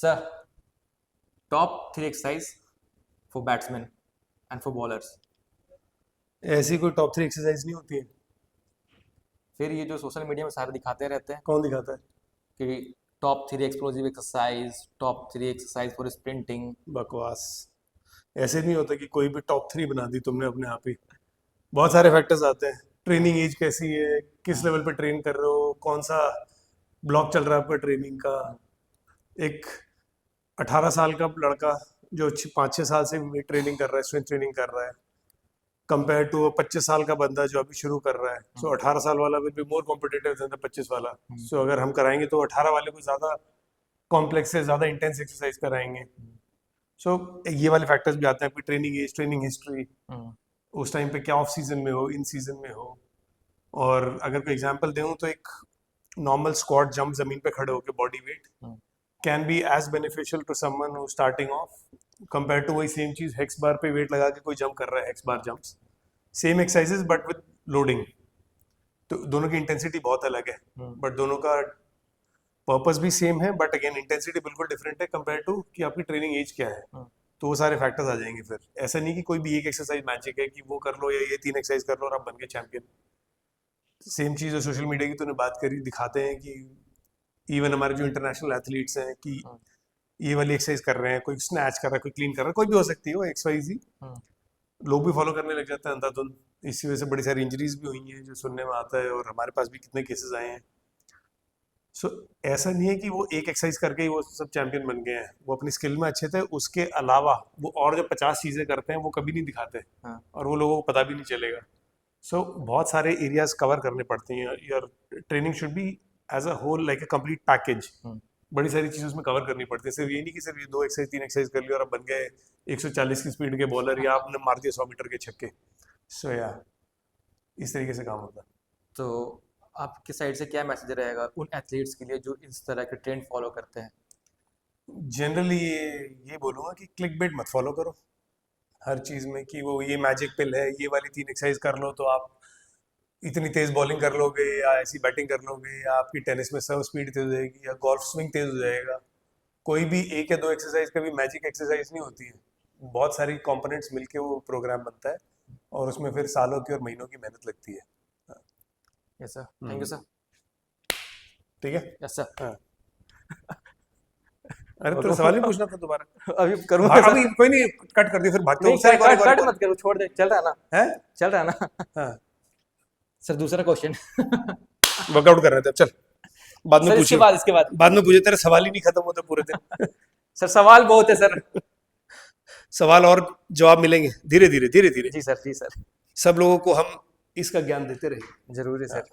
Sir, top three exercise for batsmen and for bowlers. ऐसी कोई top 3 exercise नहीं होती है। फिर ये जो सोशल मीडिया में सारे दिखाते रहते हैं कौन दिखाता है? कि top three explosive exercise, top three exercise for sprinting. बकवास। ऐसे नहीं होता कि कोई भी टॉप 3 बना दी तुमने अपने आप ही। बहुत सारे फैक्टर्स आते हैं। ट्रेनिंग एज कैसी है, किस लेवल पे ट्रेन कर रहे हो, कौन सा ब्लॉक चल रहा है आपका ट्रेनिंग का। एक 18 साल का लड़का जो 5-6 साल से ट्रेनिंग कर रहा है, स्ट्रेंथ ट्रेनिंग कर रहा है, कंपेयर टू 25 साल का बंदा जो अभी शुरू कर रहा है। सो 18 साल वाला will be more competitive than the 25 वाला। सो अगर हम कराएंगे तो 18 वाले को ज़्यादा कॉम्प्लेक्स से ज़्यादा इंटेंस एक्सरसाइज कराएंगे। सो ये वाले फैक्टर्स भी आते हैं, आपकी ट्रेनिंग एज, ट्रेनिंग हिस्ट्री, उस टाइम पे क्या ऑफ सीजन में हो, इन सीजन में हो। और अगर कोई एग्जांपल दूं तो एक नॉर्मल स्क्वाट जंप ज़मीन पे खड़े होकर body weight can be as beneficial to someone who starting off compare to वही सेम चीज़ हेक्स बार पे वेट लगा के कोई जंप कर रहा है, hex bar jumps, same exercises but with loading. तो दोनों की इंटेंसिटी बहुत अलग है, बट दोनों का पर्पस भी सेम है, बट अगेन इंटेंसिटी बिल्कुल डिफरेंट है कंपेयर टू कि आपकी ट्रेनिंग एज क्या है। तो वो सारे फैक्टर्स आ जाएंगे। फिर ऐसा नहीं कि कोई भी एक एक्सरसाइज मैजिक है कि वो कर लो या ये 3 एक्सरसाइज कर लो और आप बन गए चैंपियन। सेम चीज़ है सोशल मीडिया की, तूने बात करी, दिखाते हैं कि इवन हमारे जो इंटरनेशनल एथलीट्स हैं कि ये वाली एक्सरसाइज कर रहे हैं, कोई स्नैच कर रहा है, कोई क्लीन कर रहा है, कोई भी हो सकती है वो एक्सरसाइज ही, लोग भी फॉलो करने लग जाते हैं अंधाधुंध। इसी वजह से बड़ी सारी इंजरीज भी हुई हैं जो सुनने में आता है, और हमारे पास भी कितने केसेस आए हैं। सो ऐसा नहीं है कि वो एक एक्सरसाइज करके ही वो सब चैंपियन बन गए हैं। वो अपनी स्किल में अच्छे थे, उसके अलावा वो और जो 50 चीज़ें करते हैं वो कभी नहीं दिखाते, और वो लोगों को पता भी नहीं चलेगा। सो बहुत सारे एरियाज कवर करने पड़ते हैं। Your training should be as a whole like a complete package. बड़ी सारी चीज़ें उसमें कवर करनी पड़ती है। सिर्फ ये नहीं कि सिर्फ ये 2 एक्सरसाइज 3 एक्सरसाइज कर लिया और आप बन गए 140 की स्पीड के बॉलर, या आपने मार दिया 100 मीटर के छक्के। सो या इस तरीके से काम होता है। तो आपकी साइड से क्या मैसेज रहेगा उन एथलीट्स के लिए जो इस तरह के ट्रेंड फॉलो करते हैं? जनरली ये बोलूँगा कि क्लिक बेट मत फॉलो करो हर चीज़ में, कि वो ये मैजिक पिल है, ये वाली 3 एक्सरसाइज कर लो तो आप इतनी तेज़ बॉलिंग कर लोगे, या ऐसी बैटिंग कर लोगे, या आपकी टेनिस में सर्व स्पीड तेज़ हो जाएगी, या गोल्फ स्विंग तेज़ हो जाएगा। कोई भी 1 या 2 एक्सरसाइज कभी मैजिक एक्सरसाइज नहीं होती है। बहुत सारी कंपोनेंट्स मिलके वो प्रोग्राम बनता है, और उसमें फिर सालों की और महीनों की मेहनत लगती है। Yes sir, thank you sir. ठीक है। Yes sir. हाँ। अरे तो सवाल ही पूछना था दोबारा। अभी करूँगा भाग, सर। अभी कोई नहीं, कट कर दिया फिर भागते नहीं हो। सर, एक और, एक और, कट एक और। मत करो, छोड़ दे, चल रहा है ना, हैं? चल रहा है ना। हाँ, सर दूसरा क्वेश्चन। वर्कआउट कर रहे थे, अब चल बाद में सर पूछियो। इसके बाद बाद में पूछे, तेरे सवाल ही नहीं खत्म होते पूरे दिन। सर सवाल बहुत है सर। सवाल और जवाब मिलेंगे धीरे धीरे धीरे धीरे। जी सर, जी सर, सब लोगों को हम इसका ज्ञान देते रहे। जरूर है सर।